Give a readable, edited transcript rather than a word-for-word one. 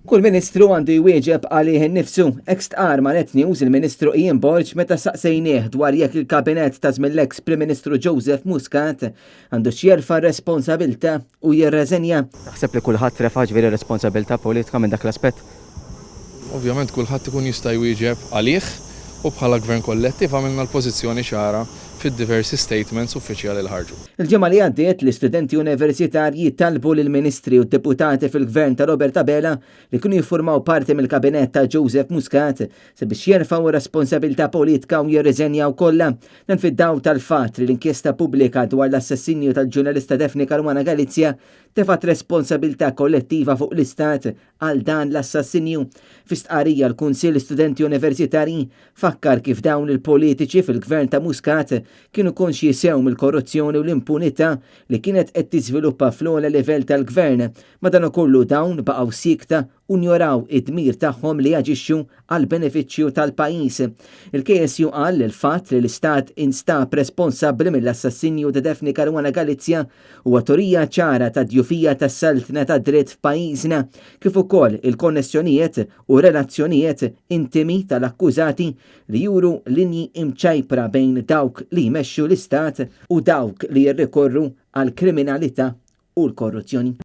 Kull ministru għandu jwieġeb għalih innifsu. Ex-tqar ma' Net News il-Ministru Ian Borg meta saqsejnieh dwar jekk il-kabinet ta' żmien l-ex Prim Ministru Joseph Muscat għandu xjerfa responsabilta u jirreżenja. Naħseb li kulħadd refa' ġifieri responsabilità politika minn dak l-aspett. Ovvjament kulħadd ikun jista' jwieġeb għalih u bħala gvern kollettiv għamilna l-pożizzjoni ċara fid-diversi statements uffiċjali li ħarġu. Il-ġimgħa li għaddiet l-istudenti universitarji talbu lill-Ministri u d-deputati fil-Gvern ta' Robert Abela li kienu jiffurmaw parti mill-kabinet ta' Joseph Muscat sabiex jerfgħu responsabilità politika u jirriżenjaw kollha. Dan fid-dawl tal-fatt li l-inkjesta pubblika dwar l-assassinju tal-ġurnalista Daphne Caruana Galizia tefat responsabilità kollettiva fuq l-Istat għal dan l-assassinju. Fi stqarrija l-Kunsill Studenti Universitarji fakkar kif dawn il-politiċi fil-Gvern ta' Muscat kienu konxji sew mill-korruzzjoni u l-impunità li kienet qed tiżviluppa fl-ogħla livell tal-gvern, madankollu dawn baqgħu sikta u njoraw id-dmir tagħhom li jaġixxu għal benefiċċju tal-pajjiż. Il-KSU qal li l-fatt li l-Istat instab responsabbli mill-assassinju ta' Daphne Caruana Galizia huwa torija ċara ta' djufija tas-saltna ta' dritt f'pajjiżna, kif ukoll il-konnessjonijiet u relazzjonijiet intimi tal-akkużati li juru linji imċajpra bejn dawk li jmexxu l-Istat u dawk li jirrikorru għal kriminalità u l-korruzzjoni.